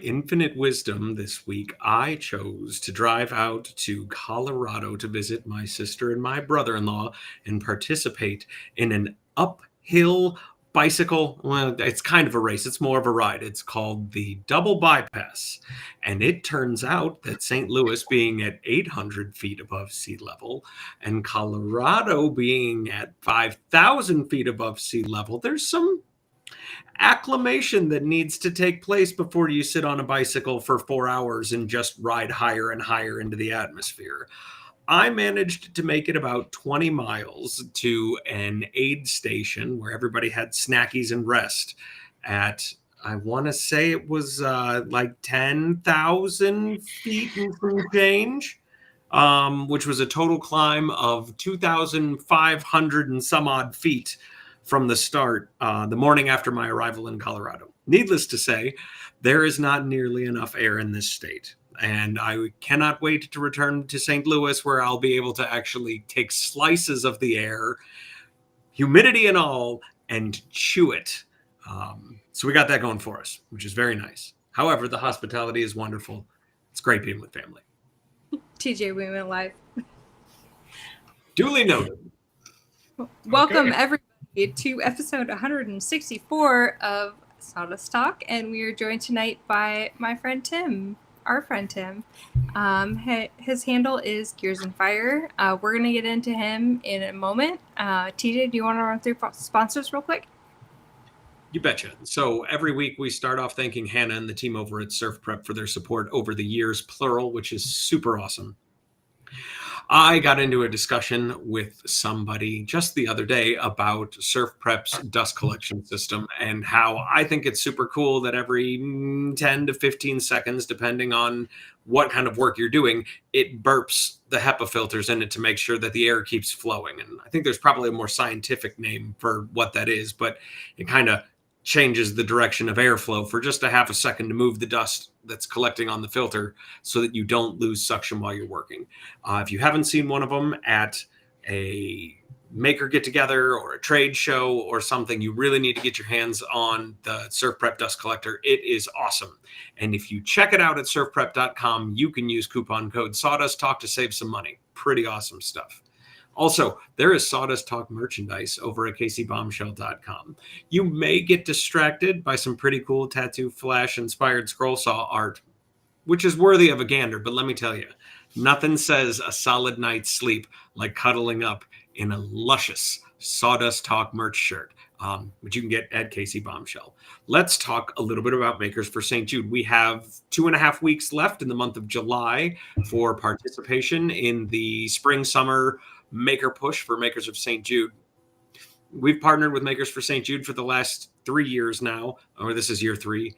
infinite wisdom this week, I chose to drive out to Colorado to visit my sister and my brother in law and participate in an uphill bicycle. Well, it's kind of a race, it's more of a ride. It's called the Double Bypass. And it turns out that St. Louis, being at 800 feet above sea level, and Colorado being at 5,000 feet above sea level, there's some acclimation that needs to take place before you sit on a bicycle for 4 hours and just ride higher and higher into the atmosphere. I managed to make it about 20 miles to an aid station where everybody had snackies and rest at, I want to say it was like 10,000 feet and some change, which was a total climb of 2,500 and some odd feet from the start, the morning after my arrival in Colorado. Needless to say, there is not nearly enough air in this state. And I cannot wait to return to St. Louis, where I'll be able to actually take slices of the air, humidity and all, and chew it. So we got that going for us, which is very nice. However, the hospitality is wonderful. It's great being with family. TJ, we went live. Duly noted. Welcome, everybody, to episode 164 of Sawdust Talk, and we are joined tonight by my friend Tim, our friend Tim. His handle is Gears and Fire. We're going to get into him in a moment. TJ, do you want to run through sponsors real quick? You betcha. So every week we start off thanking Hannah and the team over at Surf Prep for their support over the years, plural, which is super awesome. I got into a discussion with somebody just the other day about Surf Prep's dust collection system and how I think it's super cool that every 10 to 15 seconds, depending on what kind of work you're doing, it burps the HEPA filters in it to make sure that the air keeps flowing. And I think there's probably a more scientific name for what that is, but it kind of changes the direction of airflow for just a half a second to move the dust that's collecting on the filter so that you don't lose suction while you're working. If you haven't seen one of them at a maker get together or a trade show or something, you really need to get your hands on the Surf Prep dust collector. It is awesome. And if you check it out at surfprep.com, you can use coupon code Sawdust Talk to save some money. Pretty awesome stuff. Also, there is Sawdust Talk merchandise over at kcbombshell.com. You may get distracted by some pretty cool Tattoo Flash-inspired scroll saw art, which is worthy of a gander, but let me tell you, nothing says a solid night's sleep like cuddling up in a luscious Sawdust Talk merch shirt, which you can get at KC Bombshell. Let's talk a little bit about Makers for St. Jude. We have 2.5 weeks left in the month of July for participation in the spring-summer Maker Push for Makers of St. Jude. We've partnered with Makers for St. Jude for the last 3 years now, or this is year 3,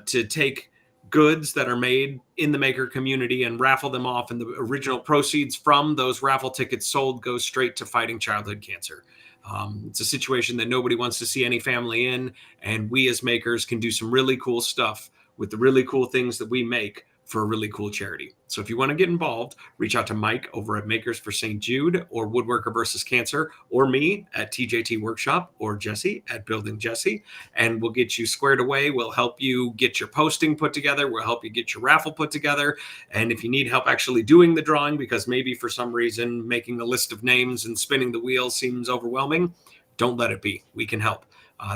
to take goods that are made in the maker community and raffle them off, and the original proceeds from those raffle tickets sold go straight to fighting childhood cancer. It's a situation that nobody wants to see any family in, and we as makers can do some really cool stuff with the really cool things that we make for a really cool charity. So if you want to get involved, reach out to Mike over at Makers for St. Jude, or Woodworker versus Cancer, or me at TJT Workshop, or Jessie at Building Jessie, and we'll get you squared away. We'll help you get your posting put together. We'll help you get your raffle put together. And if you need help actually doing the drawing, because maybe for some reason making a list of names and spinning the wheel seems overwhelming, don't let it be. We can help.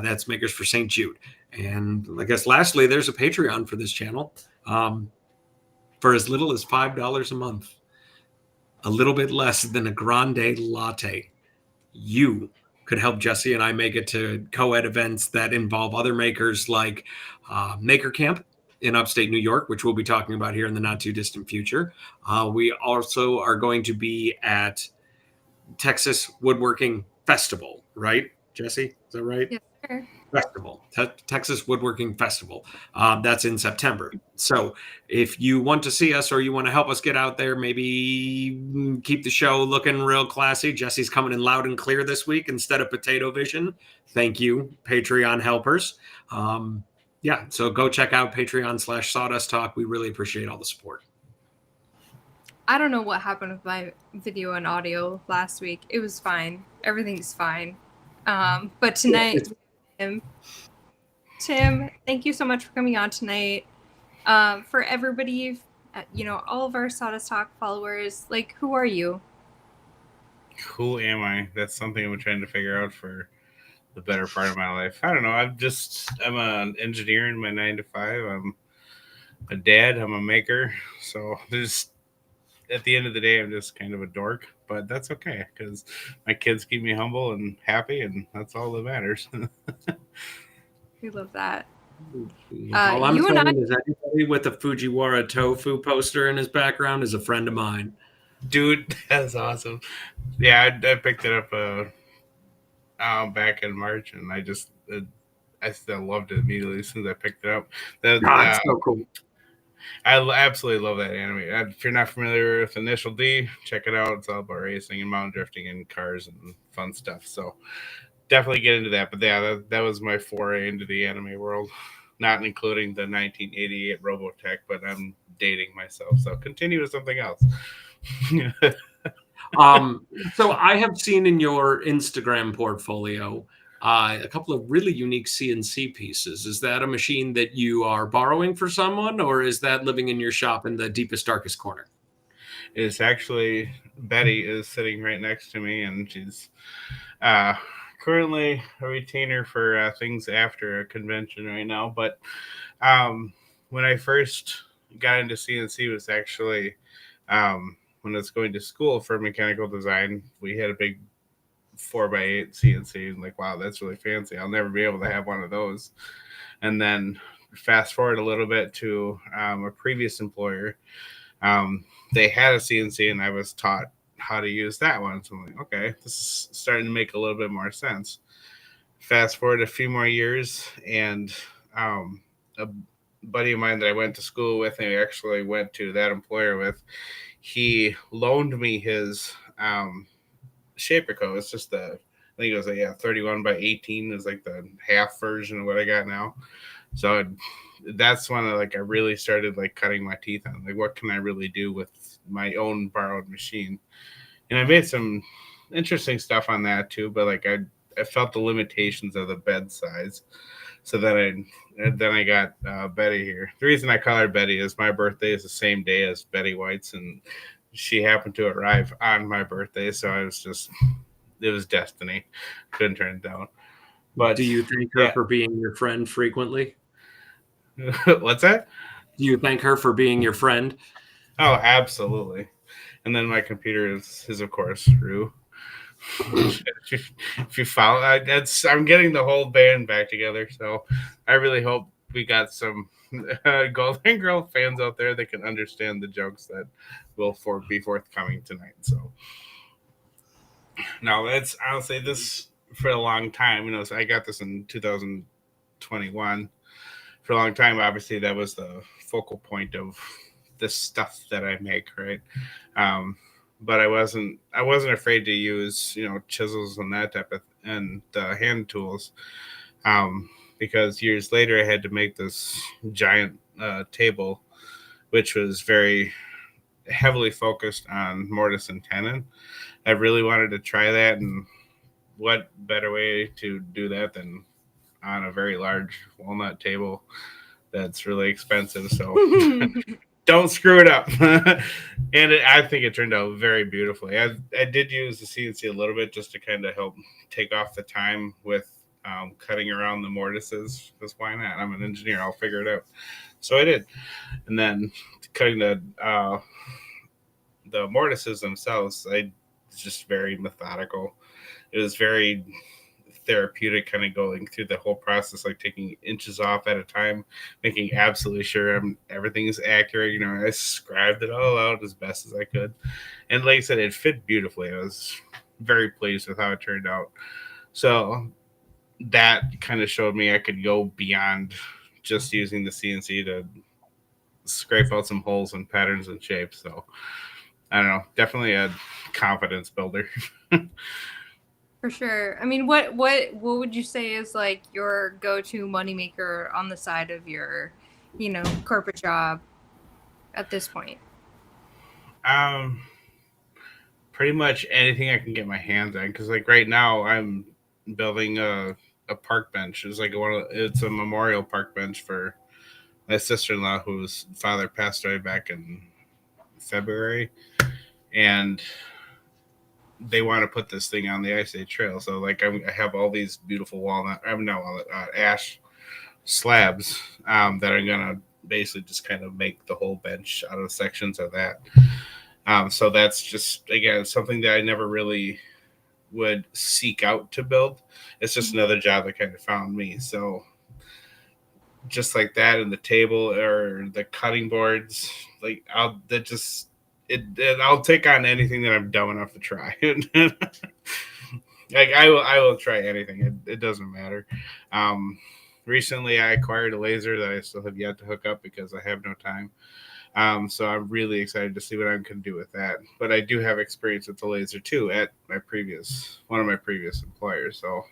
That's Makers for St. Jude. And I guess lastly, there's a Patreon for this channel. For as little as $5 a month, a little bit less than a grande latte, you could help Jessie and I make it to co-ed events that involve other makers, like Maker Camp in upstate New York, which we'll be talking about here in the not too distant future. We also are going to be at Texas Woodworking Festival, right, Jessie? Is that right? Yes, sir. Festival, Texas Woodworking Festival. That's in September. So if you want to see us or you want to help us get out there, maybe keep the show looking real classy. Jessie's coming in loud and clear this week instead of Potato Vision. Thank you, Patreon helpers. Yeah, so go check out Patreon/Sawdust Talk. We really appreciate all the support. I don't know what happened with my video and audio last week. It was fine. Everything's fine. But tonight, Tim, thank you so much for coming on tonight. For everybody, all of our Sawdust Talk followers, like, who are you? Who am I? That's something I'm trying to figure out for the better part of my life. I don't know. I'm an engineer in my 9 to 5. I'm a dad. I'm a maker. So there's at the end of the day, I'm just kind of a dork, but that's okay because my kids keep me humble and happy, and that's all that matters. We love that. All I'm You and I, saying is anybody with a Fujiwara tofu poster in his background is a friend of mine. Dude, that's awesome. Yeah, I picked it up back in March, and I still loved it immediately as soon as I picked it up. That Oh, it's so cool. Absolutely love that anime. If you're not familiar with Initial D, check it out. It's all about racing and mountain drifting and cars and fun stuff. So definitely get into that. But yeah, that was my foray into the anime world, not including the 1988 Robotech. But I'm dating myself, so continue with something else. So I have seen in your Instagram portfolio a couple of really unique CNC pieces. Is that a machine that you are borrowing for someone, or is that living in your shop in the deepest, darkest corner? It's actually Betty is sitting right next to me, and she's uh, currently a retainer for things after a convention right now. But um, when I first got into CNC was actually when I was going to school for mechanical design. We had a big 4x8 CNC, and like, wow, that's really fancy. I'll never be able to have one of those. And then fast forward a little bit to a previous employer. They had a CNC, and I was taught how to use that one. So I'm like, okay, this is starting to make a little bit more sense. Fast forward a few more years, and a buddy of mine that I went to school with, and I actually went to that employer with, he loaned me his Shaperco. It's just I think it was 31 by 18 is like the half version of what I got now. So that's when I really started like cutting my teeth on like what can I really do with my own borrowed machine. And I made some interesting stuff on that too, but I felt the limitations of the bed size. So then I got Betty here. The reason I call her Betty is my birthday is the same day as Betty White's, and she happened to arrive on my birthday, so it was destiny. Couldn't turn it down. Do But you thank her yeah, for being your friend frequently? what's that? Do you thank her for being your friend? Oh, absolutely. And then my computer is of course Rue. If you follow, I'm getting the whole band back together. So I really hope we got some Golden Girl fans out there that can understand the jokes that will be forthcoming tonight. So now I'll say this for a long time. So I got this in 2021. For a long time, obviously that was the focal point of the stuff that I make, right? Um, but I wasn't afraid to use chisels and that type of and hand tools, because years later I had to make this giant table, which was very heavily focused on mortise and tenon. I really wanted to try that, and what better way to do that than on a very large walnut table that's really expensive. So don't screw it up. I think it turned out very beautifully. I did use the CNC a little bit just to kind of help take off the time with cutting around the mortises. Because why not? I'm an engineer. I'll figure it out. So I did. And then cutting the mortises themselves, I was just very methodical. It was very therapeutic kind of going through the whole process, like taking inches off at a time, making absolutely sure everything is accurate. I scribed it all out as best as I could. And like I said, it fit beautifully. I was very pleased with how it turned out. So that kind of showed me I could go beyond just using the CNC to scrape out some holes and patterns and shapes. So I don't know, definitely a confidence builder. for sure. I mean, what would you say is like your go-to moneymaker on the side of your, corporate job at this point? um Pretty much anything I can get my hands on. Because like right now, I'm building a park bench. It's like it's a memorial park bench for my sister-in-law, whose father passed away back in February, and they want to put this thing on the Ice Age Trail. So like I have all these beautiful walnut, I'm no walnut, ash slabs that are gonna basically just kind of make the whole bench out of sections of that. So that's just again something that I never really would seek out to build. It's just another job that kind of found me. So just like that, and the table or the cutting boards, like I'll take on anything that I'm dumb enough to try. Like I will try anything. It doesn't matter. Um, Recently, I acquired a laser that I still have yet to hook up because I have no time. So I'm really excited to see what I can do with that. But I do have experience with the laser too at one of my previous employers. So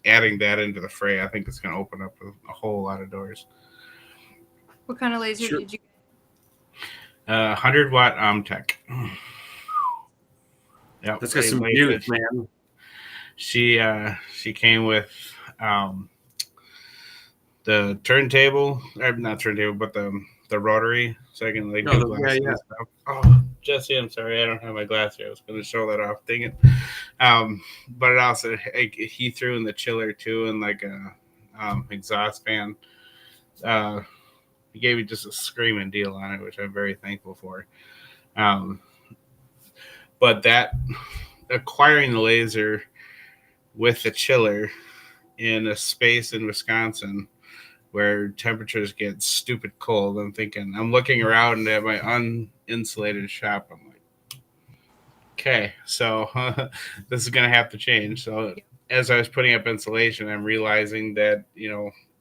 adding that into the fray, I think it's going to open up a whole lot of doors. What kind of laser Sure. did you? 100-watt Tech. Yep, That's got some juice, man. She came with the turntable, not turntable, but the rotary, so I can like do glasses and stuff. Oh, Jessie, I'm sorry, I don't have my glass here. I was going to show that off. Dang it. But it also he threw in the chiller too, and like a exhaust fan. He gave me just a screaming deal on it, which I'm very thankful for. But that acquiring the laser with the chiller in a space in Wisconsin where temperatures get stupid cold, I'm looking around at my uninsulated shop. I'm like, okay, so this is going to have to change. So as I was putting up insulation, I'm realizing that,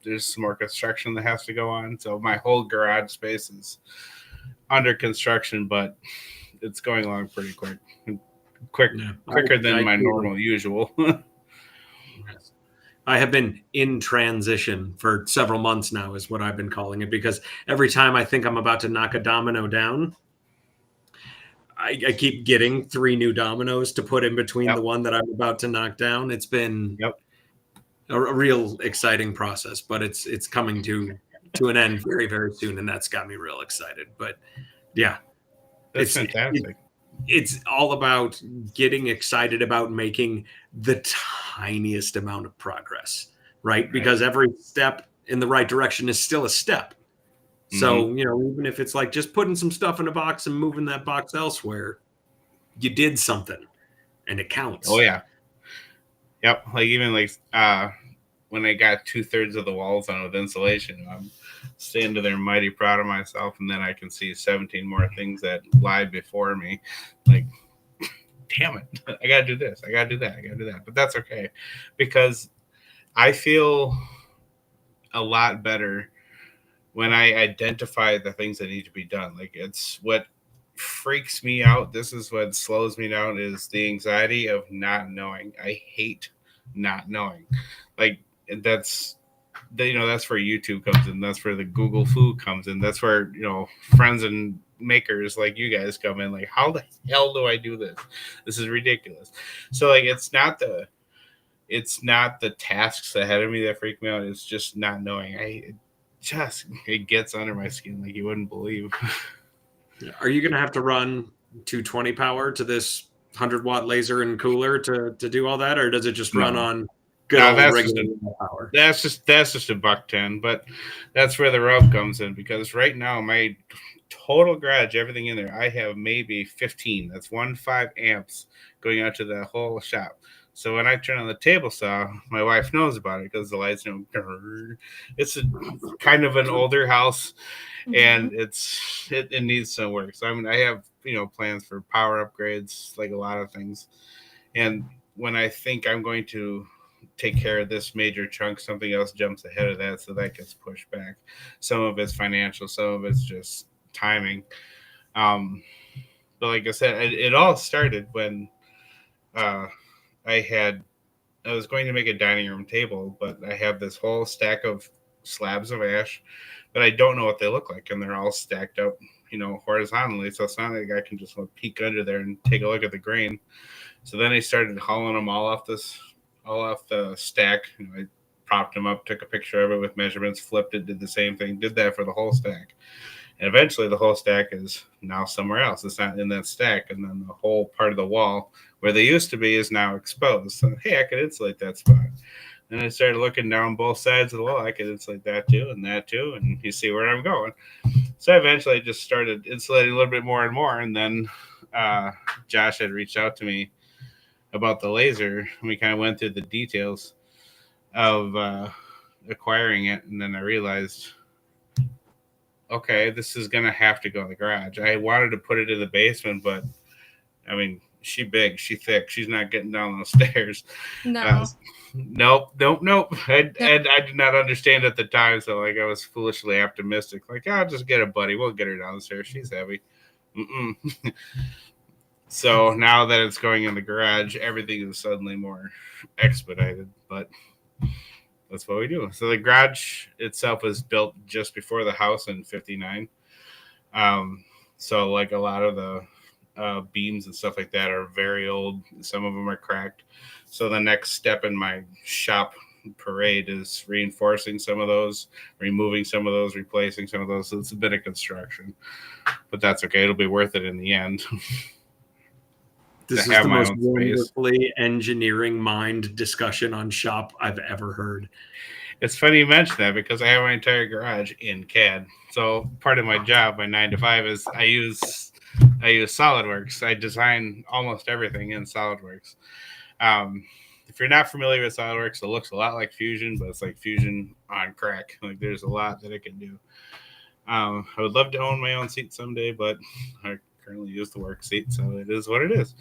there's some more construction that has to go on. So my whole garage space is under construction, but it's going along pretty quicker than my normal usual. I have been in transition for several months now, is what I've been calling it, because every time I think I'm about to knock a domino down, I keep getting 3 new dominoes to put in between the one that I'm about to knock down. It's been a real exciting process, but it's coming to an end very, very soon, and that's got me real excited. But yeah, that's fantastic. It's all about getting excited about making the tiniest amount of progress, right? Because every step in the right direction is still a step. So, even if it's like just putting some stuff in a box and moving that box elsewhere, you did something and it counts. Oh, yeah. Yep. Like even like when I got 2/3 of the walls on with insulation, I'm standing there mighty proud of myself. And then I can see 17 more things that lie before me. Like, damn it. I got to do this. I got to do that. I got to do that. But that's okay, because I feel a lot better when I identify the things that need to be done. Like, it's what freaks me out. This is what slows me down, is the anxiety of not knowing. I hate not knowing. Like, that's that's where YouTube comes in. That's where the Google food comes in. That's where, friends and makers like you guys come in. Like, how the hell do I do this? This is ridiculous. So like, it's not the tasks ahead of me that freak me out. It's just not knowing. It gets under my skin like you wouldn't believe. Are you going to have to run 220 power to this 100-watt laser and cooler to do all that, or does it just run on good old regular power? That's just a $110, but that's where the rub comes in, because right now my total garage, everything in there, I have maybe 15. That's 15 amps going out to the whole shop. So when I turn on the table saw, my wife knows about it because the lights it's a kind of an older house, and it needs some work. So I have plans for power upgrades, like a lot of things. And when I think I'm going to take care of this major chunk, something else jumps ahead of that, so that gets pushed back. Some of it's financial, some of it's just timing. But like I said, it all started when I was going to make a dining room table, but I have this whole stack of slabs of ash, but I don't know what they look like, and they're all stacked up, horizontally. So it's not like I can just peek under there and take a look at the grain. So then I started hauling them all off the stack. I propped them up, took a picture of it with measurements, flipped it, did the same thing, did that for the whole stack. And eventually the whole stack is now somewhere else. It's not in that stack. And then the whole part of the wall where they used to be is now exposed. So, hey, I could insulate that spot. And I started looking down both sides of the wall. I could insulate that too. And you see where I'm going. So I eventually just started insulating a little bit more and more. And then Josh had reached out to me about the laser. We kind of went through the details of acquiring it. And then I realized, okay, this is going to have to go in the garage. I wanted to put it in the basement, but I mean, she big, she thick. She's not getting down those stairs. No. Nope. And I did not understand at the time, so like I was foolishly optimistic. Like, I'll just get a buddy. We'll get her down the stairs. She's heavy. So now that it's going in the garage, everything is suddenly more expedited. But that's what we do. So the garage itself was built just before the house in '59. So like a lot of the beams and stuff like that are very old. Some of them are cracked. So the next step in my shop parade is reinforcing some of those, removing some of those, replacing some of those. So it's a bit of construction, but that's okay. It'll be worth it in the end. This is the most wonderfully engineering mind discussion on shop I've ever heard. It's funny you mention that because I have my entire garage in CAD. So part of my job, my 9 to 5, is I use SolidWorks. I design almost everything in SolidWorks. If you're not familiar with SolidWorks, it looks a lot like Fusion, but it's like Fusion on crack. Like there's a lot that it can do. I would love to own my own seat someday, but I currently use the work seat, so it is what it is.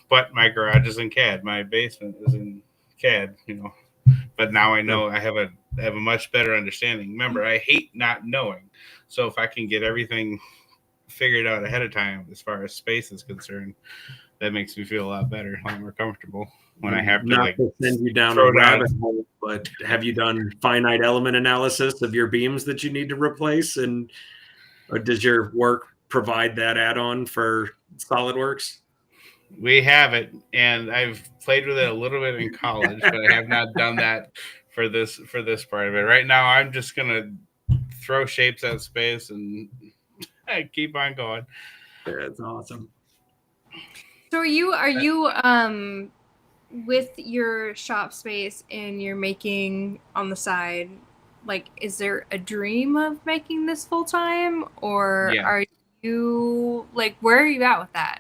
But my garage is in CAD. My basement is in CAD, But now I know I have a much better understanding. Remember, I hate not knowing. So if I can get everything figured out ahead of time as far as space is concerned, that makes me feel a lot better, a lot more comfortable when I have to not to send you down a rabbit hole. But have you done finite element analysis of your beams that you need to replace? And or does your work provide that add-on for SolidWorks? We have it, and I've played with it a little bit in college, but I have not done that for this part of it. Right now, I'm just gonna throw shapes at space and keep on going. That's awesome. So are you with your shop space and you're making on the side, like, is there a dream of making this full time, or are you like, where are you at with that?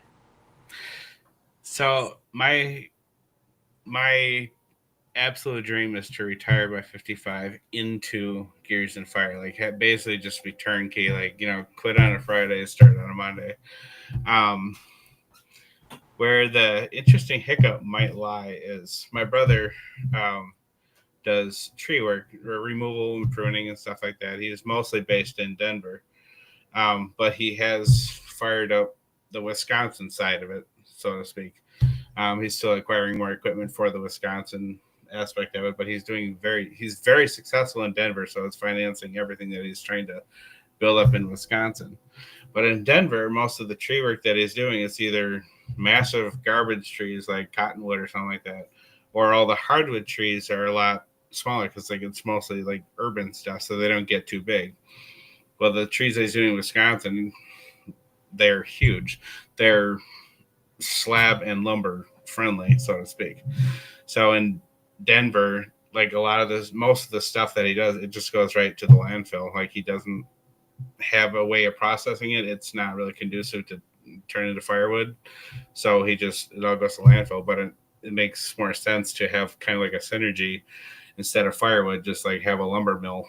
So my absolute dream is to retire by 55 into Gears and Fire, like basically just be turnkey, like quit on a Friday, start on a Monday. Where the interesting hiccup might lie is my brother does tree work, removal and pruning and stuff like that. He's mostly based in Denver, but he has fired up the Wisconsin side of it, so to speak. He's still acquiring more equipment for the Wisconsin aspect of it, but he's very successful in Denver, so it's financing everything that he's trying to build up in Wisconsin. But in Denver, most of the tree work that he's doing is either massive garbage trees like cottonwood or something like that, or all the hardwood trees are a lot smaller because it's mostly like urban stuff, so they don't get too big. Well, the trees he's doing in Wisconsin, they're huge. They're slab and lumber friendly, so to speak. So in Denver, like most of the stuff that he does, it just goes right to the landfill. Like he doesn't have a way of processing it. It's not really conducive to turn into firewood. So it all goes to landfill, but it makes more sense to have kind of like a synergy instead of firewood, just like have a lumber mill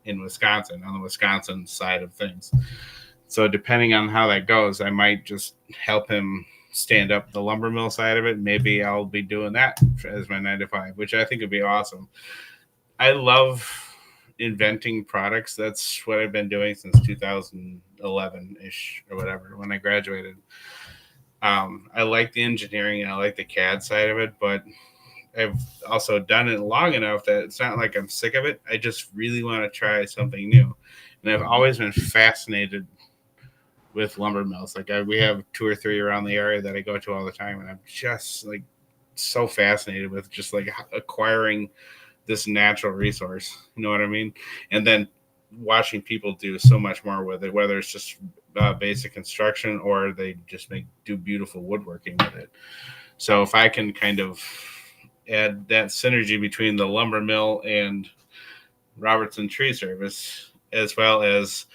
in Wisconsin on the Wisconsin side of things. So depending on how that goes, I might just help him stand up the lumber mill side of it. Maybe I'll be doing that as my 9 to 5, which I think would be awesome. I love inventing products. That's what I've been doing since 2011-ish or whatever, when I graduated. I like the engineering and I like the CAD side of it, but I've also done it long enough that it's not like I'm sick of it. I just really want to try something new. And I've always been fascinated with lumber mills. Like we have 2 or 3 around the area that I go to all the time, and I'm just like so fascinated with just like acquiring this natural resource. You know what I mean? And then watching people do so much more with it, whether it's just basic construction or they just do beautiful woodworking with it. So if I can kind of add that synergy between the lumber mill and Robertson Tree Service, as well as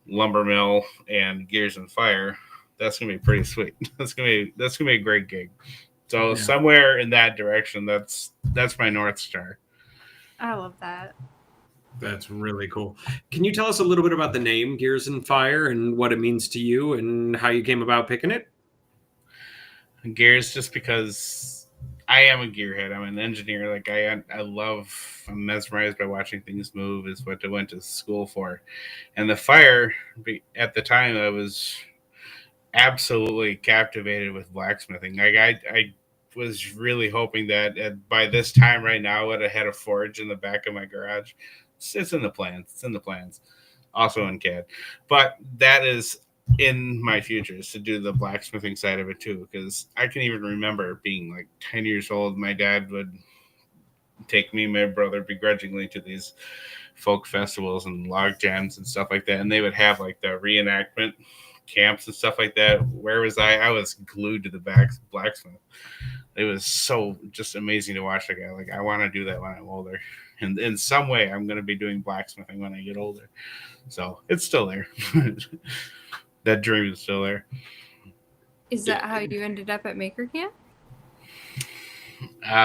lumber mill and Gears and Fire, that's gonna be pretty sweet. That's gonna be a great gig. So somewhere in that direction, that's my North Star. I love that. That's really cool. Can you tell us a little bit about the name Gears and Fire and what it means to you and how you came about picking it? Gears, just because I am a gearhead. I'm an engineer. Like I'm mesmerized by watching things move. Is what I went to school for. And the fire, at the time, I was absolutely captivated with blacksmithing. Like I was really hoping that by this time right now, I would have had a forge in the back of my garage. It's in the plans. It's in the plans. Also in CAD. But that is in my future, is to do the blacksmithing side of it too. Because I can even remember being like 10 years old. My dad would take me and my brother begrudgingly to these folk festivals and log jams and stuff like that. And they would have like the reenactment camps and stuff like that. Where was I? I was glued to the blacksmith. It was so just amazing to watch that guy. Like, I want to do that when I'm older. And in some way, I'm going to be doing blacksmithing when I get older. So it's still there. That dream is still there. Is that how you ended up at Maker Camp?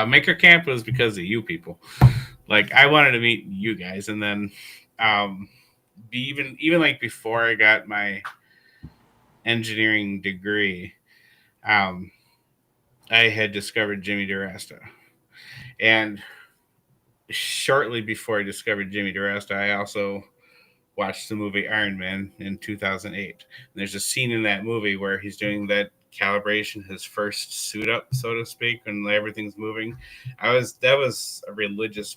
Maker Camp was because of you people. Like, I wanted to meet you guys. And then even like before I got my engineering degree, I had discovered Jimmy DiResta. And shortly before I discovered Jimmy DiResta, I also watched the movie Iron Man in 2008. And there's a scene in that movie where he's doing that calibration, his first suit up, so to speak, when everything's moving. That was a religious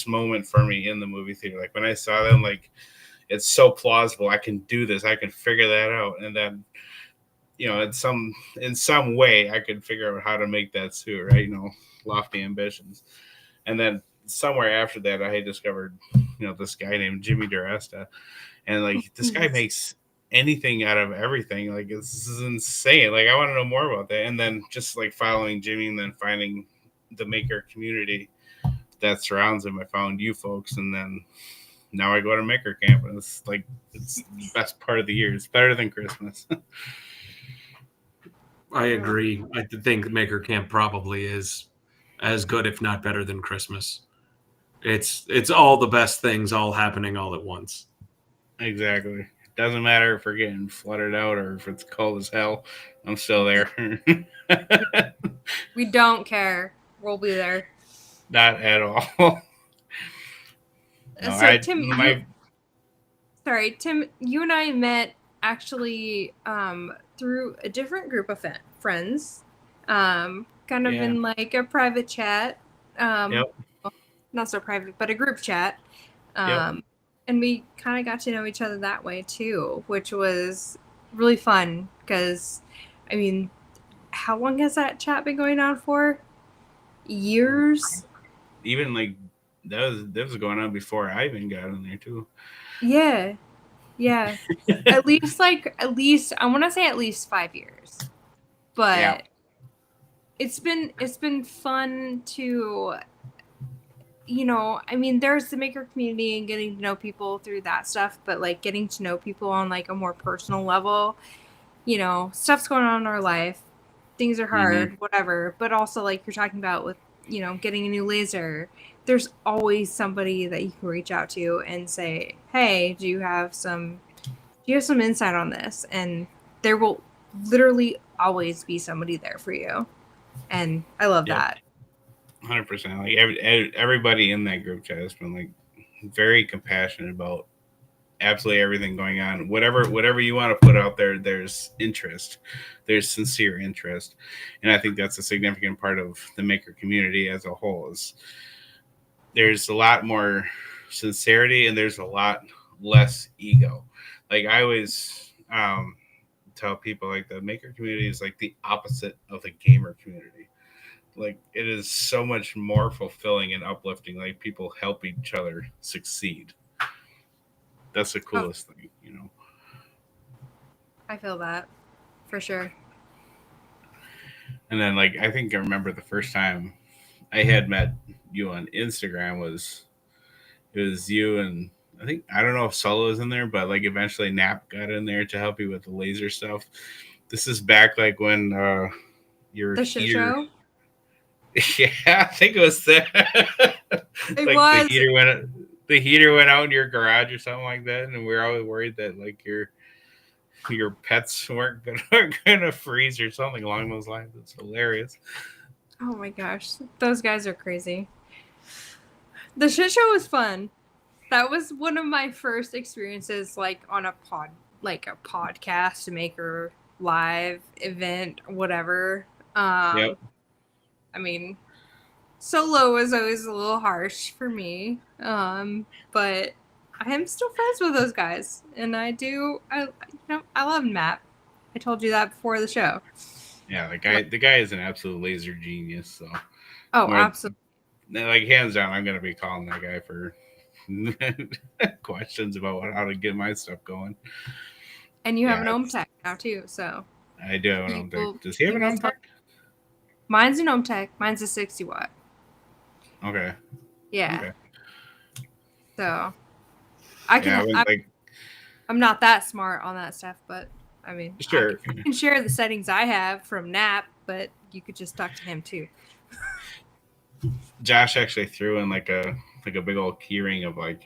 moment for me in the movie theater. Like, when I saw them, like, it's so plausible. I can do this. I can figure that out. And then, you know, in some way, I could figure out how to make that suit, right? You know, lofty ambitions. And then somewhere after that, I had discovered, you know, this guy named Jimmy DiResta. And, like, this guy makes anything out of everything. Like, this is insane. Like, I want to know more about that. And then just, like, following Jimmy and then finding the maker community that surrounds him, I found you folks. And then now I go to Maker Camp, and it's the best part of the year. It's better than Christmas. I agree. I think Maker Camp probably is as good, if not better, than Christmas. It's all the best things all happening all at once. Exactly. It doesn't matter if we're getting flooded out or if it's cold as hell. I'm still there. We don't care. We'll be there. Not at all. So Tim, you and I met actually through a different group of friends, kind of in like a private chat. Yep. Not so private, but a group chat. And we kind of got to know each other that way too, which was really fun because, I mean, how long has that chat been going on for? Years? Even like that was going on before I even got in there too. Yeah. at least I want to say at least 5 years. But it's been fun to, you know, I mean, there's the maker community and getting to know people through that stuff, but like getting to know people on like a more personal level, you know, stuff's going on in our life, things are hard, whatever, but also like you're talking about with, you know, getting a new laser, there's always somebody that you can reach out to and say, hey, do you have some insight on this? And there will literally always be somebody there for you. And I love that. 100%. Like everybody in that group chat has been like very compassionate about absolutely everything going on. Whatever you want to put out there, there's interest. There's sincere interest. And I think that's a significant part of the maker community as a whole. Is there's a lot more sincerity and there's a lot less ego. Like, I always tell people, like, the maker community is like the opposite of the gamer community. like it is so much more fulfilling and uplifting. Like people help each other succeed. That's the Oh, coolest thing, you know. I feel that for sure. And then like I think I remember the first time I had met you on Instagram was it was you and I think I don't know if Solo is in there, but like eventually Nap got in there to help you with the laser stuff. This is back like when your The shit heater. show. Yeah, I think it was that. It Like was. the heater went out in your garage or something like that, and we were always worried that like your pets weren't gonna freeze or something along those lines. It's hilarious. Oh my gosh, those guys are crazy. The shit show was fun. That was one of my first experiences, like on a podcast maker live event, whatever. Yep. I mean, solo was always a little harsh for me, but I am still friends with those guys, and I love Matt. I told you that before the show. Yeah, the guy is an absolute laser genius. So Oh, more absolutely. like hands down, I'm gonna be calling that guy for questions about how to get my stuff going. And you have an Yeah, Ohm Tech now too, so I do have an he own tech. will Does he have he an will own tell. tech? Mine's an Ohm Tech. Mine's a 60 watt. Okay. Yeah. Okay. So I Yeah, I can. went like I'm not that smart on that stuff, but I mean, sure. I can share the settings I have from Nap, but you could just talk to him too. Josh actually threw in like a big old keyring of like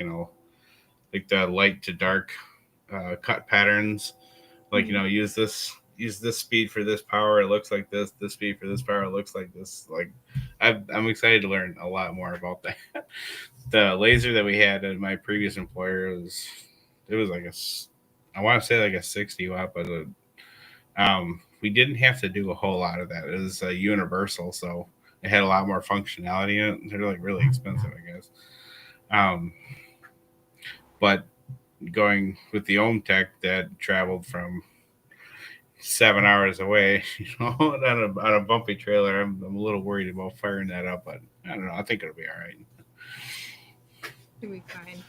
like the light to dark cut patterns. Like use this speed for this power. It looks like this. This speed for this power. It looks like this. Like I'm excited to learn a lot more about that. The laser that we had at my previous employer was like I want to say like a 60 watt, but we didn't have to do a whole lot of that. It was universal, so it had a lot more functionality in it. They're like really expensive, I guess. Um, but going with the Ohm Tech that traveled from 7 hours away, on a bumpy trailer, I'm a little worried about firing that up, but I don't know. I think it'll be all right. You'll be fine.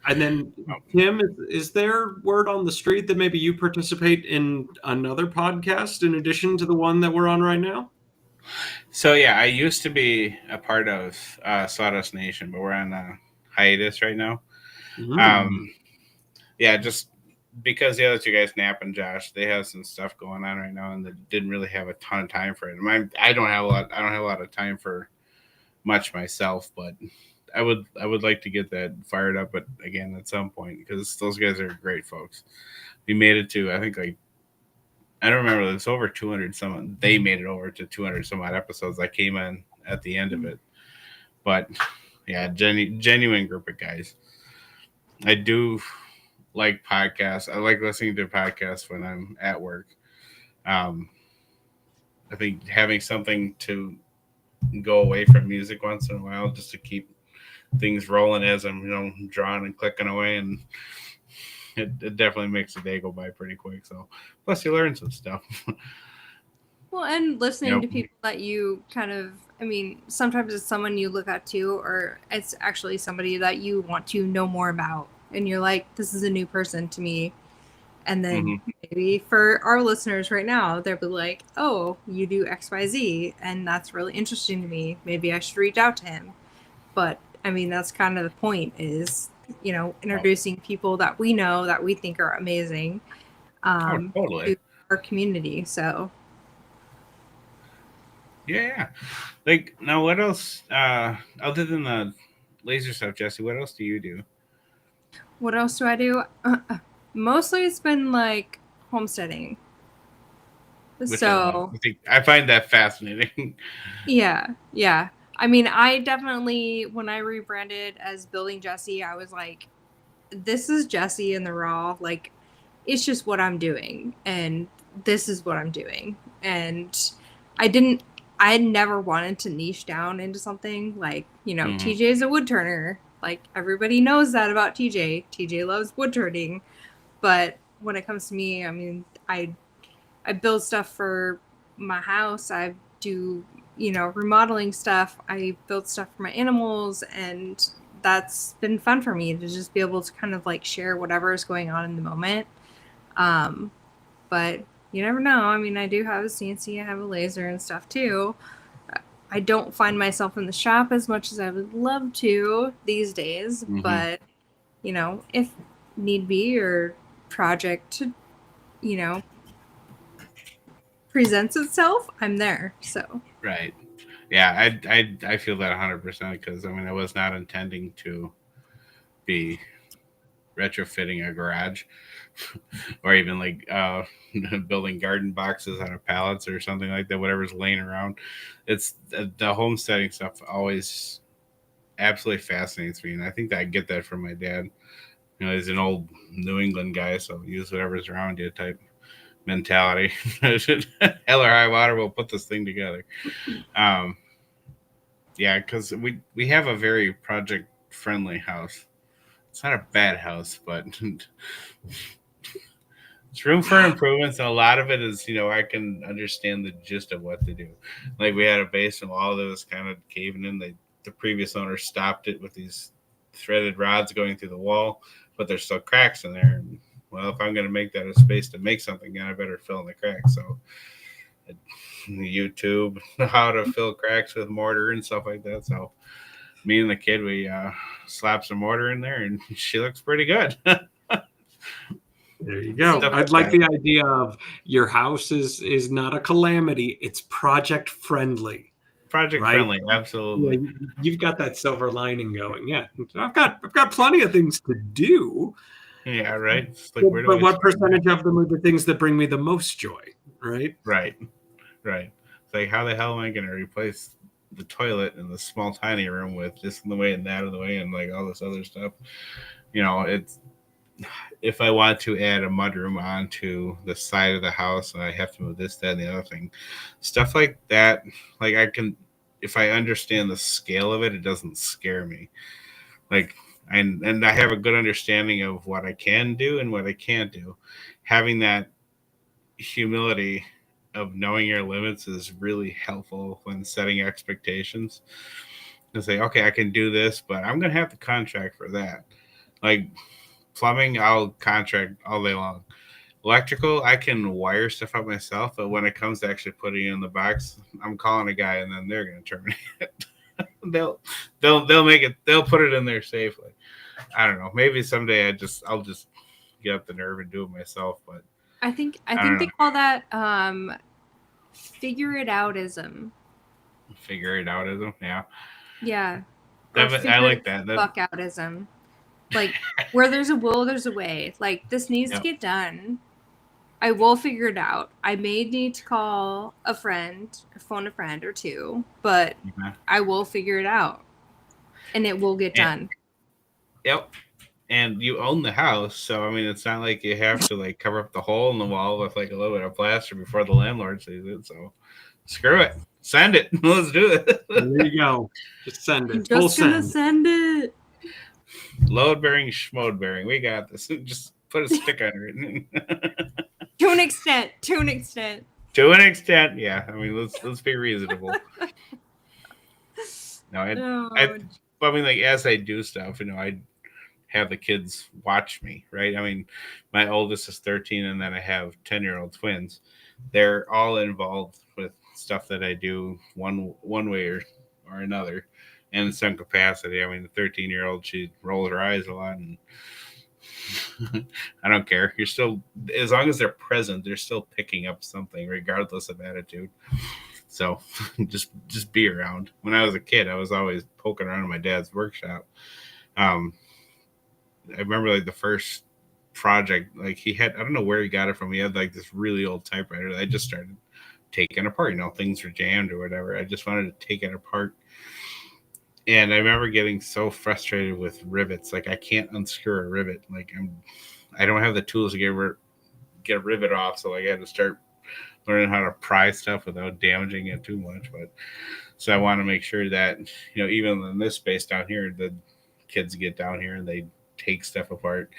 And then, Tim, is there word on the street that maybe you participate in another podcast in addition to the one that we're on right now? So yeah, I used to be a part of Sawdust Nation, but we're on a hiatus right now. Yeah, just because the other two guys, Nap and Josh, they have some stuff going on right now, and they didn't really have a ton of time for it. I don't have a lot. I don't have a lot of time for much myself, but I would like to get that fired up, but again at some point because those guys are great folks. We made it to I think like I don't remember. It's over 200 some. They made it over to 200 some odd episodes. I came in at the end of it, but yeah, genuine group of guys. I do like podcasts. I like listening to podcasts when I'm at work. Um, I think having something to go away from music once in a while just to keep things rolling as I'm drawing and clicking away, and it definitely makes the day go by pretty quick. So plus you learn some stuff. Well, and listening to people that you kind of, I mean, sometimes it's someone you look at to, or it's actually somebody that you want to know more about. And you're like, this is a new person to me. And then maybe for our listeners right now, they'll be like, oh, you do XYZ. And that's really interesting to me. Maybe I should reach out to him. But I mean, that's kind of the point is, introducing people that we know that we think are amazing Totally. to our community. So. Yeah. Like now what else other than the laser stuff, Jesse, what else do you do? What else do I do? Mostly it's been like homesteading. Which So I find that fascinating. yeah. I mean, I definitely when I rebranded as Building Jessie, I was like, this is Jessie in the raw. Like, it's just what I'm doing, and this is what I'm doing. And I had never wanted to niche down into something like, TJ is a wood turner. Like, everybody knows that about TJ. TJ loves wood turning. But when it comes to me, I mean, I build stuff for my house. I do, remodeling stuff. I built stuff for my animals, and that's been fun for me to just be able to kind of like share whatever is going on in the moment. But you never know. I mean, I do have a CNC, I have a laser and stuff too. I don't find myself in the shop as much as I would love to these days, but if need be or project, presents itself, I'm there. So Right. Yeah, I feel that 100% because I mean I was not intending to be retrofitting a garage or even like building garden boxes out of pallets or something like that. Whatever's laying around, it's the homesteading stuff always absolutely fascinates me, and I think that I get that from my dad. He's an old New England guy, so use whatever's around you type mentality. Hell or high water, we'll put this thing together. Yeah, because we have a very project friendly house. It's not a bad house, but it's room for improvements, and a lot of it is, I can understand the gist of what to do. Like we had a basement wall that was kind of caving in. The previous owner stopped it with these threaded rods going through the wall, but there's still cracks in there. And, well, if I'm going to make that a space to make something, then I better fill in the cracks. So YouTube how to fill cracks with mortar and stuff like that. So me and the kid, we slap some mortar in there, and she looks pretty good. There you go. I'd like the idea of your house is not a calamity; it's project friendly. Project friendly, absolutely. Yeah, you've got that silver lining going. Yeah, I've got plenty of things to do. Yeah, right. Like, but what percentage of them are the things that bring me the most joy? Right. It's like, how the hell am I going to replace the toilet in the small tiny room with this in the way and that in the way and like all this other stuff? It's, if I want to add a mudroom onto the side of the house and I have to move this, that, and the other thing, stuff like that, like I can, if I understand the scale of it, it doesn't scare me. Like, and I have a good understanding of what I can do and what I can't do. Having that humility of knowing your limits is really helpful when setting expectations. To say, okay, I can do this, but I'm going to have to contract for that. Like plumbing, I'll contract all day long. Electrical, I can wire stuff up myself, but when it comes to actually putting it in the box, I'm calling a guy, and then they're going to terminate it. they'll make it. They'll put it in there safely. I don't know. Maybe someday I'll just get up the nerve and do it myself. But I think they call that figure it outism. Figure it outism, yeah. Yeah. I like that. Fuck outism. Like where there's a will, there's a way. Like this needs to get done. I will figure it out. I may need to call a friend, phone a friend or two, but I will figure it out, and it will get done. Yep. And you own the house, so I mean, it's not like you have to like cover up the hole in the wall with like a little bit of plaster before the landlord sees it. So screw it, send it. Let's do it. There you go. Just send it. I'm just gonna send it. Load bearing, schmode bearing. We got this. Just put a stick under it. To an extent. To an extent, yeah. I mean, let's be reasonable. I mean, like as I do stuff, I have the kids watch me, right? I mean, my oldest is 13, and then I have 10-year-old twins. They're all involved with stuff that I do one way or another, and in some capacity. I mean, the 13-year-old, she rolls her eyes a lot, and I don't care. You're still, as long as they're present, they're still picking up something, regardless of attitude. So just be around. When I was a kid, I was always poking around in my dad's workshop. I remember like the first project, like he had, I don't know where he got it from. He had like this really old typewriter that I just started taking apart. Things were jammed or whatever. I just wanted to take it apart. And I remember getting so frustrated with rivets. Like I can't unscrew a rivet. Like I don't have the tools to get a rivet off. So like I had to start learning how to pry stuff without damaging it too much. But so I want to make sure that, even in this space down here, the kids get down here and they take stuff apart.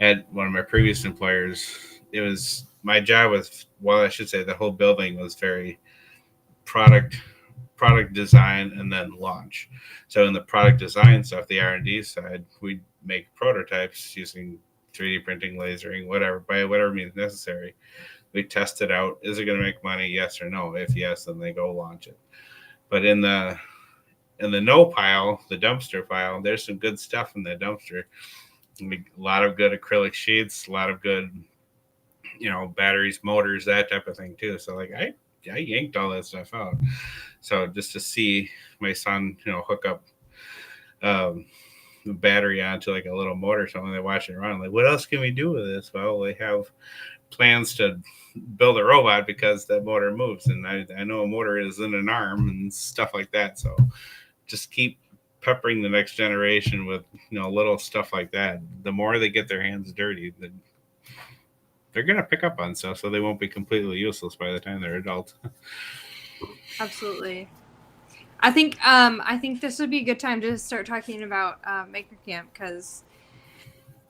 At one of my previous employers, it was my job was, well, I should say the whole building was very product product design and then launch. So in the product design stuff, the R&D side, we make prototypes using 3D printing, lasering, whatever, by whatever means necessary. We test it out. Is it going to make money? Yes or no? If yes, then they go launch it. But in the no pile, the dumpster pile, there's some good stuff in the dumpster. A lot of good acrylic sheets, a lot of good, batteries, motors, that type of thing too. So like I yanked all that stuff out. So just to see my son, hook up the battery onto like a little motor or something, they watch it run. Like, what else can we do with this? Well, they have plans to build a robot because that motor moves, and I know a motor is in an arm and stuff like that. So just keep peppering the next generation with little stuff like that. The more they get their hands dirty, they're going to pick up on stuff, so they won't be completely useless by the time they're adults. Absolutely. I think this would be a good time to start talking about Maker Camp, because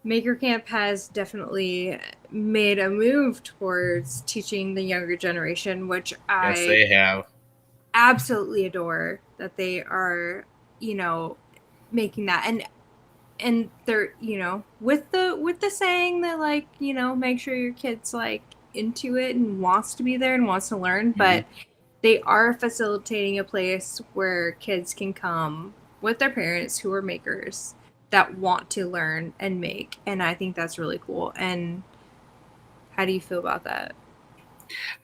Maker Camp has definitely made a move towards teaching the younger generation, which Yes, they have. absolutely adore that they are, making that. And they're, with the saying that, like, make sure your kid's like into it and wants to be there and wants to learn, but they are facilitating a place where kids can come with their parents who are makers that want to learn and make. And I think that's really cool. And how do you feel about that?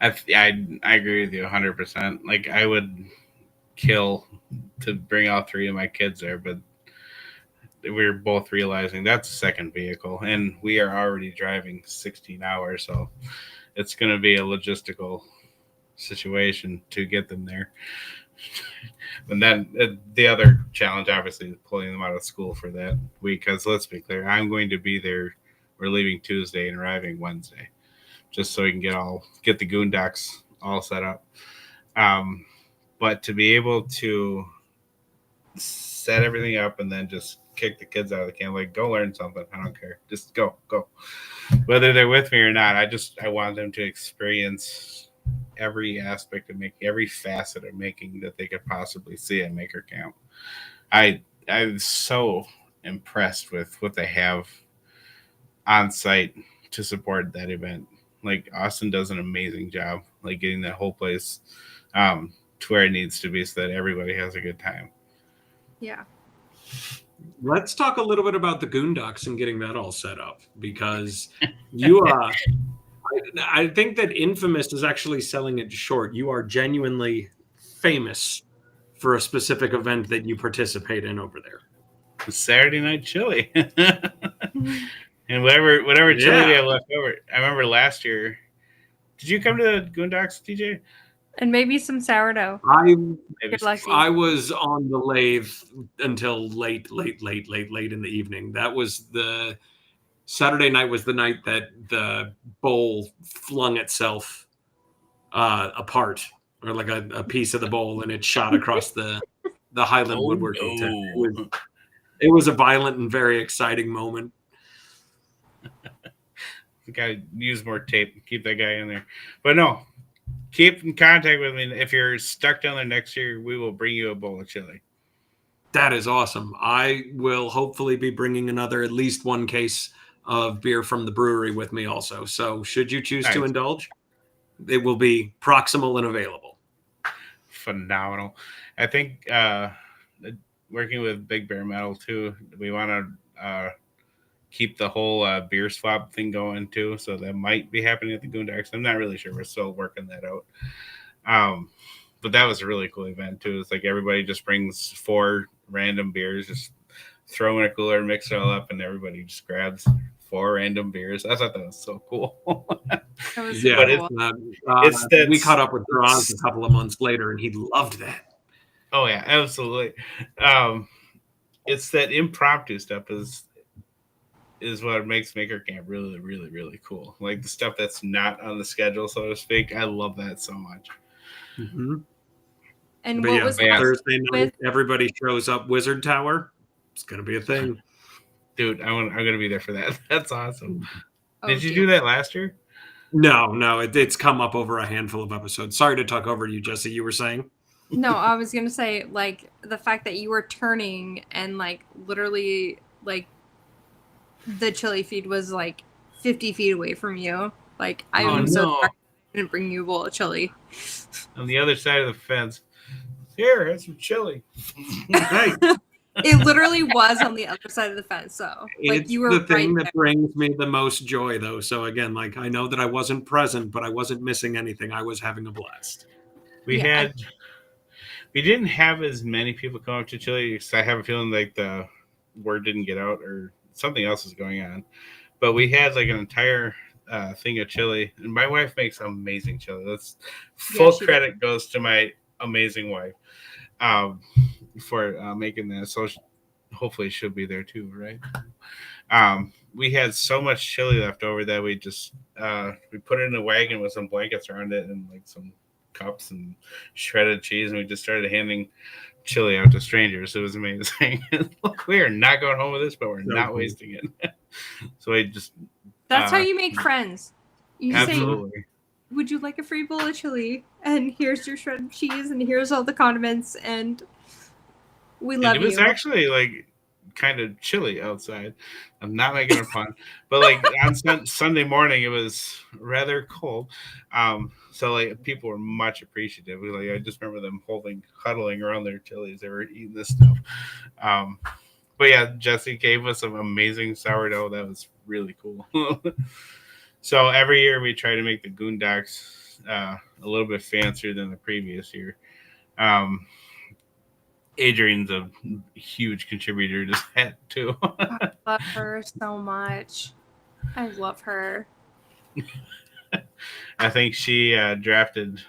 I agree with you 100%. Like, I would kill to bring all three of my kids there, but we're both realizing that's a second vehicle, and we are already driving 16 hours, so it's going to be a logistical situation to get them there. And then the other challenge, obviously, is pulling them out of school for that week, because let's be clear, I'm going to be there. We're leaving Tuesday and arriving Wednesday, just so we can get the Goondocks all set up. But to be able to set everything up and then just kick the kids out of the camp, like, go learn something. I don't care. Just go. Whether they're with me or not, I want them to experience every aspect of making, every facet of making that they could possibly see at Maker Camp. I'm so impressed with what they have on site to support that event. Like, Austin does an amazing job, like, getting that whole place to where it needs to be so that everybody has a good time. Yeah. Let's talk a little bit about the Goondocks and getting that all set up, because I think that Infamous is actually selling it short. You are genuinely famous for a specific event that you participate in over there. Saturday night chili. And whatever chili we have left over. I remember last year. Did you come to the Goondocks, TJ? And maybe some sourdough. I was on the lathe until late in the evening. That was the Saturday night was the night that the bowl flung itself apart, or like a piece of the bowl, and it shot across the Highland woodworking tent. It was a violent and very exciting moment. We gotta use more tape. Keep that guy in there. But no, keep in contact with me. If you're stuck down there next year, we will bring you a bowl of chili. That is awesome. I will hopefully be bringing at least one case of beer from the brewery with me also. So should you choose to indulge, it will be proximal and available. Phenomenal. I think working with Big Bear Metal too, we want to keep the whole beer swap thing going too. So that might be happening at the Goondocks. I'm not really sure. We're still working that out. But that was a really cool event too. It's like everybody just brings 4 random beers, just throw in a cooler, mix it all up, and everybody just grabs 4 random beers. I thought that was so cool. That was yeah, cool. We caught up with Draws a couple of months later, and he loved that. Oh yeah, absolutely. It's that impromptu stuff is what makes Maker Camp really, really, really cool. Like the stuff that's not on the schedule, so to speak. I love that so much. Mm-hmm. And what was Thursday night? Everybody shows up. Wizard Tower. It's gonna be a thing, dude. I'm gonna be there for that. That's awesome. Did you do that last year? No. It's come up over a handful of episodes. Sorry to talk over you, Jesse. You were saying? No, I was gonna say, like, the fact that you were turning and, like, literally, like, the chili feed was, like, 50 feet away from you. Like, I Oh am so no! sorry I didn't bring you a bowl of chili. On the other side of the fence. Here, have some chili. Hey, It literally was on the other side of the fence, so, like, It's you the were right thing that there. brings me the most joy, though. So again, like I know that I wasn't present, but I wasn't missing anything. I was having a blast. we Yeah. had we didn't have as many people come up to chili because I have a feeling like the word didn't get out or something else is going on. But we had like an entire thing of chili, and my wife makes amazing chili. That's Yeah, full she did. credit goes to my amazing wife um, for making that. So hopefully she'll be there too, right? We had so much chili left over that we just we put it in a wagon with some blankets around it and like some cups and shredded cheese, and we just started handing chili out to strangers. It was amazing. Look, we are not going home with this, but we're So not cool. wasting it. So I just That's how you make friends. You say, absolutely. would you like a free bowl of chili? And here's your shredded cheese, and here's all the condiments, and we And love it was you. actually like kind of chilly outside. I'm not making a pun, but like on Sunday morning, it was rather cold. So like people were much appreciative. Like I just remember them huddling around their chilies. They were eating this stuff. Um, but yeah, Jessie gave us some amazing sourdough. That was really cool. So every year we try to make the Goondocks a little bit fancier than the previous year. Um, Adrian's a huge contributor to that too. I love her so much. I love her. I think she drafted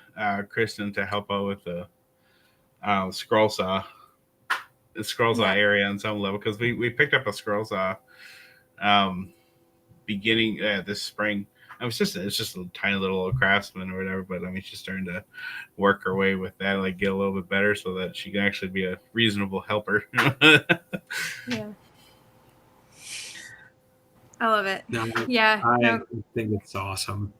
Kristen to help out with the scroll saw, Yeah. area on some level because we picked up a scroll saw um, beginning this spring. It's just a tiny little craftsman or whatever, but I mean she's starting to work her way with that, like get a little bit better so that she can actually be a reasonable helper. Yeah. I love it. No, Yeah. I No. think it's awesome.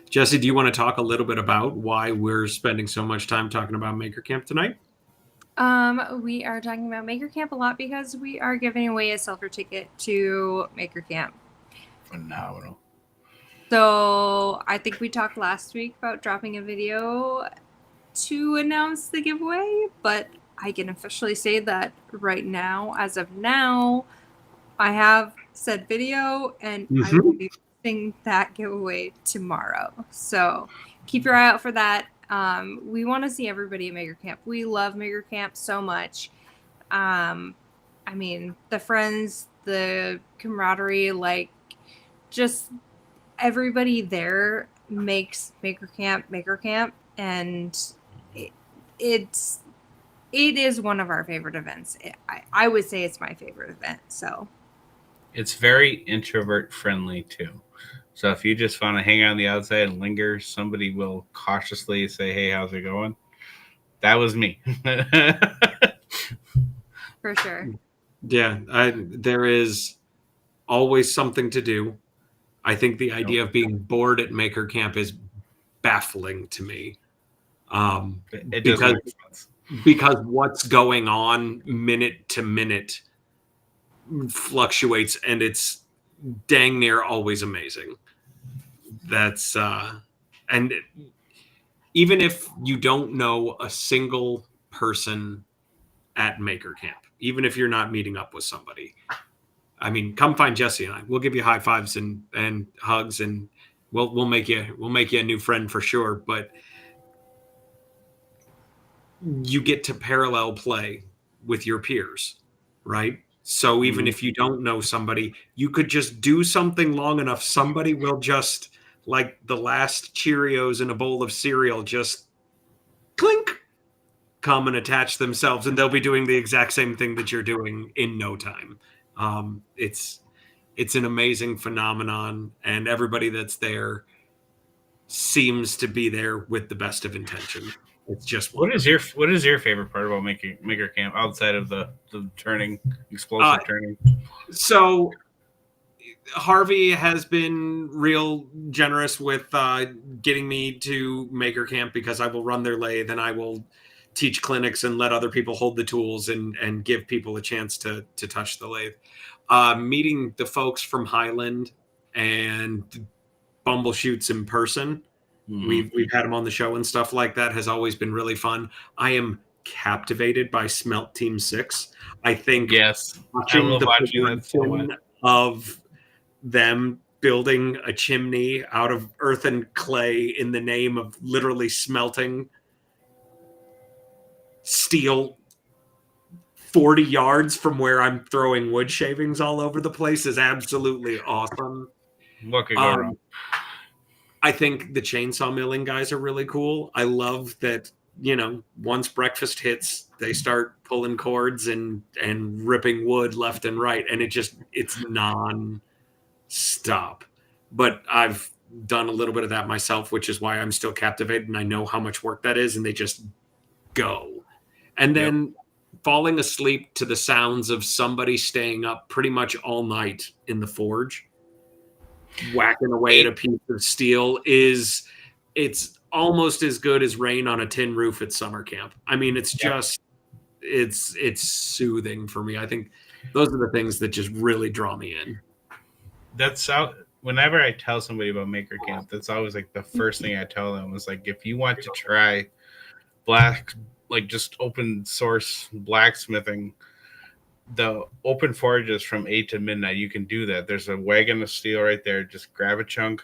Jesse, do you want to talk a little bit about why we're spending so much time talking about Maker Camp tonight? We are talking about Maker Camp a lot because we are giving away a silver ticket to Maker Camp. Phenomenal. So I think we talked last week about dropping a video to announce the giveaway, but I can officially say that right now, as of now, I have said video and I will be posting that giveaway tomorrow. So keep your eye out for that. We want to see everybody at Maker Camp. We love Maker Camp so much. I mean, the friends, the camaraderie, like just everybody there makes Maker Camp, and it is one of our favorite events. I would say it's my favorite event. So It's very introvert friendly too. So if you just want to hang out on the outside and linger, somebody will cautiously say, "Hey, how's it going?" That was me. for sure. Yeah, there is always something to do. I think the idea of being bored at Maker Camp is baffling to me. It doesn't make sense. Because what's going on minute to minute fluctuates, and it's dang near always amazing. That's and even if you don't know a single person at Maker Camp, even if you're not meeting up with somebody, I mean, come find Jesse and I. We'll give you high fives and hugs, and we'll make you a new friend for sure. But you get to parallel play with your peers, right? So even if you don't know somebody, you could just do something long enough. Somebody will just, like the last Cheerios in a bowl of cereal, just clink, come and attach themselves, and they'll be doing the exact same thing that you're doing in no time. It's an amazing phenomenon, and everybody that's there seems to be there with the best of intention. It's just what is your favorite part about Maker Camp outside of the turning explosive turning? So Harvey has been real generous with getting me to Maker Camp because I will run their lathe and I will teach clinics and let other people hold the tools and give people a chance to touch the lathe. Meeting the folks from Highland and Bumbleshoots in person. We've had them on the show and stuff like that has always been really fun. I am captivated by Smelt Team 6. I think Yes, I watching love the watching that so much. progression of them building a chimney out of earth and clay in the name of literally smelting steel 40 yards from where I'm throwing wood shavings all over the place is absolutely awesome. What could go wrong? I think the chainsaw milling guys are really cool. I love that, once breakfast hits, they start pulling cords and ripping wood left and right. And it's non-stop. But I've done a little bit of that myself, which is why I'm still captivated. And I know how much work that is. And they just go. And then falling asleep to the sounds of somebody staying up pretty much all night in the forge, whacking away at a piece of steel it's almost as good as rain on a tin roof at summer camp. I mean, it's just it's soothing for me. I think those are the things that just really draw me in. That's how, whenever I tell somebody about Maker Camp, that's always like the first thing I tell them is like, if you want to try just open source blacksmithing, the open forges from 8 to midnight, you can do that. There's a wagon of steel right there. Just grab a chunk,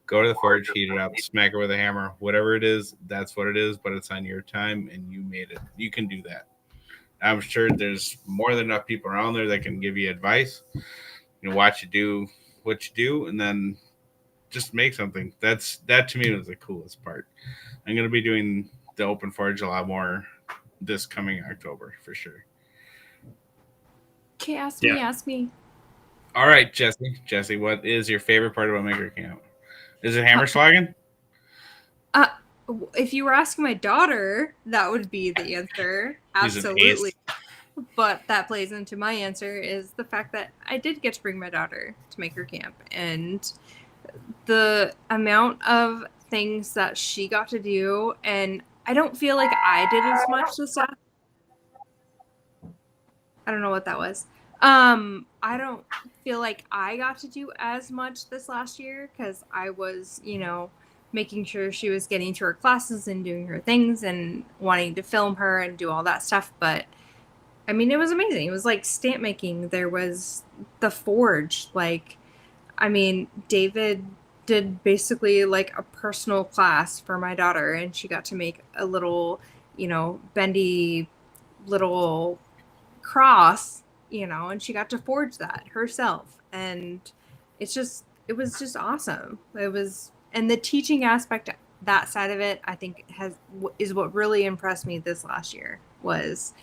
go to the forge, heat it up, smack it with a hammer. Whatever it is, that's what it is, but it's on your time and you made it. You can do that. I'm sure there's more than enough people around there that can give you advice. Watch you do what you do and then just make something. That to me was the coolest part. I'm going to be doing the open forge a lot more this coming October for sure. Okay, ask me. All right, Jessie. Jessie, what is your favorite part about Maker Camp? Is it hammer slogging? If you were asking my daughter, that would be the answer. Absolutely. But that plays into my answer is the fact that I did get to bring my daughter to Maker Camp, and the amount of things that she got to do, and I don't feel like I did as much this last. I don't know what that was. I don't feel like I got to do as much this last year because I was, making sure she was getting to her classes and doing her things and wanting to film her and do all that stuff. But I mean, it was amazing. It was like stamp making. There was the forge. David did basically like a personal class for my daughter, and she got to make a little, bendy little cross, and she got to forge that herself. And it was just awesome. And the teaching aspect, that side of it, I think is what really impressed me this last year was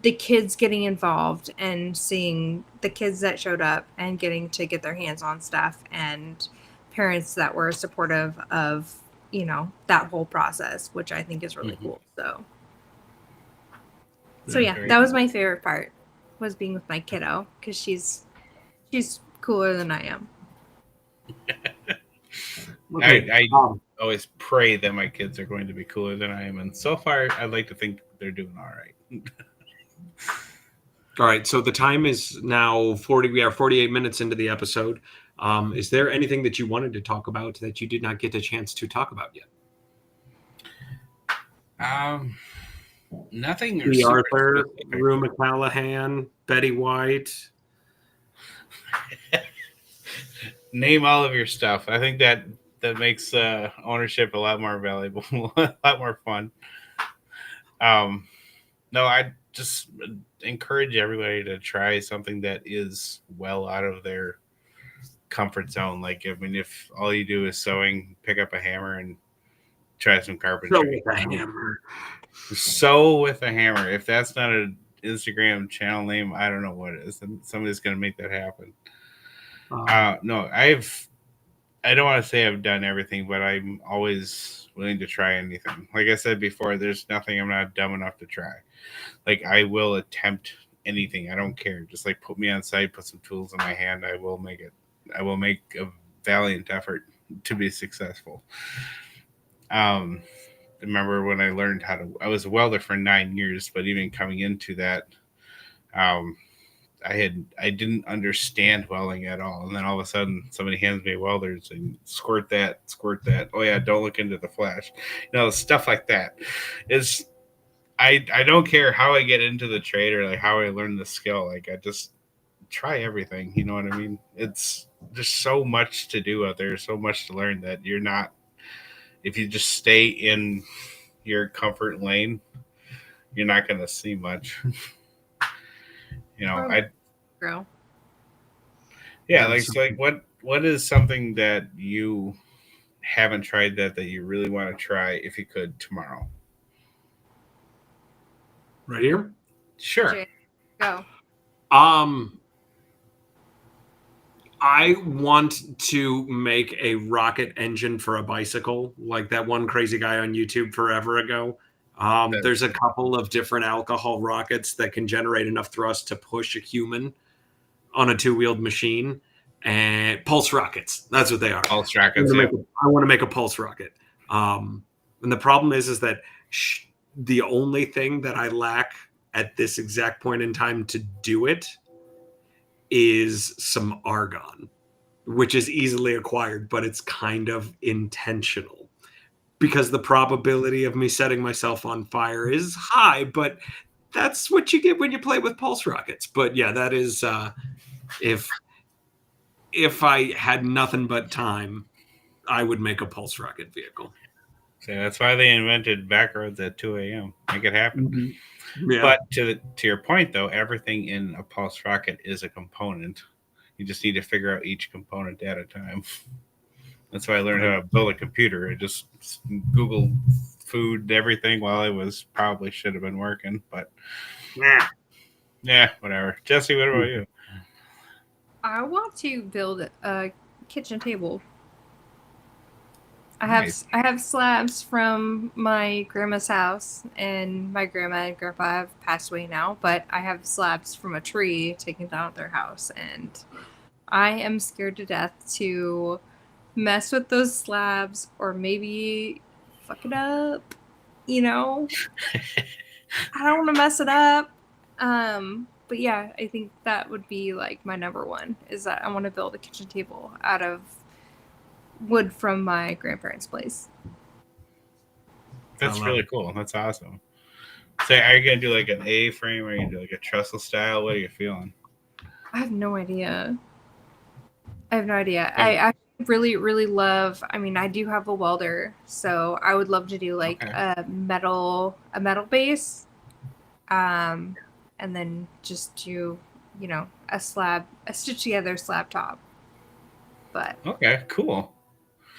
the kids getting involved and seeing the kids that showed up and getting to get their hands on stuff, and parents that were supportive of, that whole process, which I think is really cool. So yeah, that was my favorite part, was being with my kiddo, because she's cooler than I am. I always pray that my kids are going to be cooler than I am, and so far I'd like to think they're doing all right. All right, so the time is now 40. We are 48 minutes into the episode. Is there anything that you wanted to talk about that you did not get a chance to talk about yet? Nothing. The Arthur, Rue McCallahan, Betty White. Name all of your stuff. I think that makes ownership a lot more valuable, a lot more fun. No, I just encourage everybody to try something that is well out of their comfort zone. Like, I mean, if all you do is sewing, pick up a hammer and try some carpentry. Sew with a hammer. If that's not an Instagram channel name, I don't know what it is. Somebody's going to make that happen. No, I don't want to say I've done everything, but I'm always willing to try anything. Like I said before, there's nothing I'm not dumb enough to try. Like, I will attempt anything. I don't care. Just like put me on site, put some tools in my hand. I will make it. I will make a valiant effort to be successful. remember when I learned I was a welder for 9 years, but even coming into that, um, I didn't understand welding at all, and then all of a sudden somebody hands me welders and squirt that, squirt that. Oh yeah, don't look into the flash, stuff like that. Is I don't care how I get into the trade or like how I learn the skill. Like I just try everything. You know what I mean? It's just so much to do out there, so much to learn that you're not. If you just stay in your comfort lane, you're not going to see much. Oh, I girl. yeah, like what is something that you haven't tried that you really want to try if you could tomorrow? Right here. Sure. Jay, go. I want to make a rocket engine for a bicycle, like that one crazy guy on YouTube forever ago. There's a couple of different alcohol rockets that can generate enough thrust to push a human on a two-wheeled machine, and pulse rockets. That's what they are. Pulse rockets. I want to make a pulse rocket. And the problem is that the only thing that I lack at this exact point in time to do it is some argon, which is easily acquired, but it's kind of intentional because the probability of me setting myself on fire is high, but that's what you get when you play with pulse rockets. But yeah, that is if I had nothing but time, I would make a pulse rocket vehicle. So that's why they invented backroads at 2 a.m. Make it happen. Mm-hmm. Yeah. But to your point, though, everything in a pulse rocket is a component. You just need to figure out each component at a time. That's why I learned how to build a computer. I just Googled food, everything while I was probably should have been working. But yeah, whatever. Jessie, what about you? I want to build a kitchen table. I have slabs from my grandma's house, and my grandma and grandpa have passed away now, but I have slabs from a tree taken down at their house, and I am scared to death to mess with those slabs or maybe fuck it up. I don't want to mess it up. But yeah, I think that would be like my number one, is that I want to build a kitchen table out of wood from my grandparents' place. That's really cool. That's awesome. So are you going to do like an A-frame, or are you going to do like a trestle style? What are you feeling? I have no idea. I really, really love, I do have a welder, so I would love to do like a metal base. And then just do, a stitch together slab top. But okay, cool.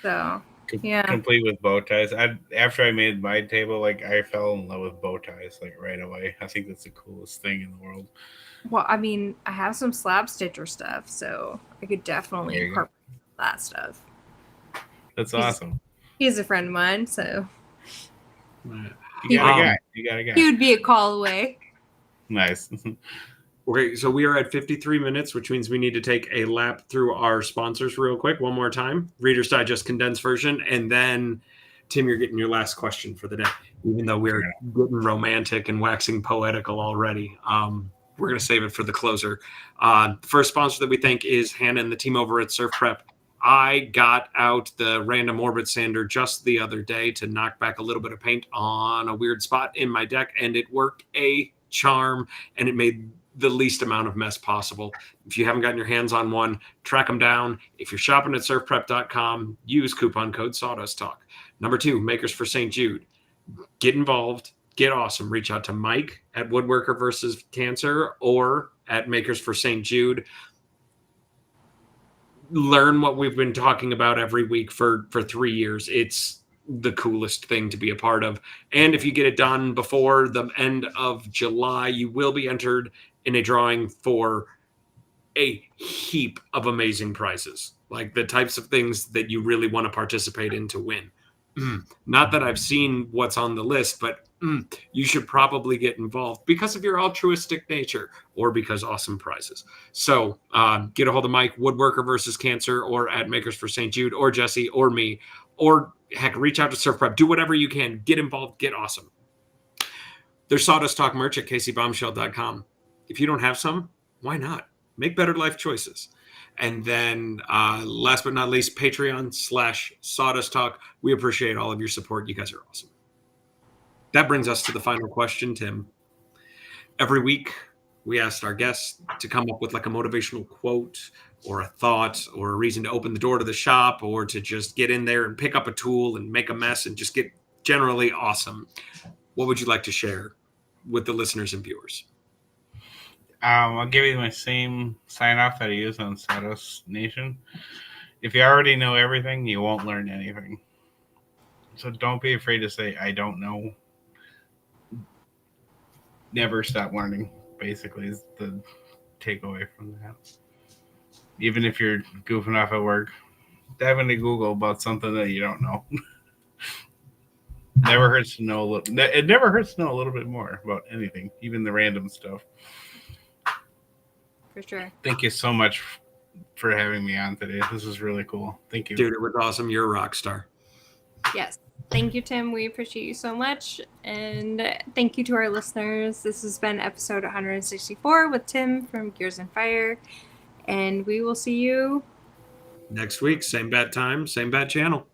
So yeah, complete with bow ties. After I made my table, like I fell in love with bow ties like right away. I think that's the coolest thing in the world. Well, I have some slab stitcher stuff, so I could definitely incorporate that stuff. That's awesome. He's a friend of mine, so you got a guy. He would be a call away. Nice. Okay, so we are at 53 minutes, which means we need to take a lap through our sponsors real quick. One more time. Reader's Digest condensed version. And then, Tim, you're getting your last question for the day. Even though we're getting romantic and waxing poetical already, we're going to save it for the closer. First sponsor that we thank is Hannah and the team over at Surf Prep. I got out the random orbit sander just the other day to knock back a little bit of paint on a weird spot in my deck, and it worked a charm, and it made the least amount of mess possible. If you haven't gotten your hands on one, track them down. If you're shopping at surfprep.com, use coupon code Sawdust Talk. Number 2, Makers for St. Jude. Get involved. Get awesome. Reach out to Mike at Woodworker versus Cancer or at Makers for St. Jude. Learn what we've been talking about every week for 3 years. It's the coolest thing to be a part of. And if you get it done before the end of July, you will be entered in a drawing for a heap of amazing prizes, like the types of things that you really want to participate in to win. Not that I've seen what's on the list, but you should probably get involved because of your altruistic nature or because awesome prizes. So get a hold of Mike, Woodworker versus Cancer, or at Makers for St. Jude, or Jesse, or me, or heck, reach out to Surf Prep. Do whatever you can. Get involved. Get awesome. There's Sawdust Talk merch at caseybombshell.com. If you don't have some, why not? Make better life choices. And then last but not least, Patreon/Sawdust Talk. We appreciate all of your support. You guys are awesome. That brings us to the final question, Tim. Every week, we asked our guests to come up with like a motivational quote or a thought or a reason to open the door to the shop or to just get in there and pick up a tool and make a mess and just get generally awesome. What would you like to share with the listeners and viewers? I'll give you my same sign off that I use on Sawdust Nation. If you already know everything, you won't learn anything. So don't be afraid to say, I don't know. Never stop learning, basically, is the takeaway from that. Even if you're goofing off at work, dive into Google about something that you don't know. Never hurts to know a little. It never hurts to know a little bit more about anything, even the random stuff. For sure. Thank you so much for having me on today. This was really cool. Thank you. Dude, it was awesome. You're a rock star. Yes. Thank you, Tim. We appreciate you so much. And thank you to our listeners. This has been episode 164 with Tim from Gears and Fire. And we will see you next week. Same bat time, same bat channel.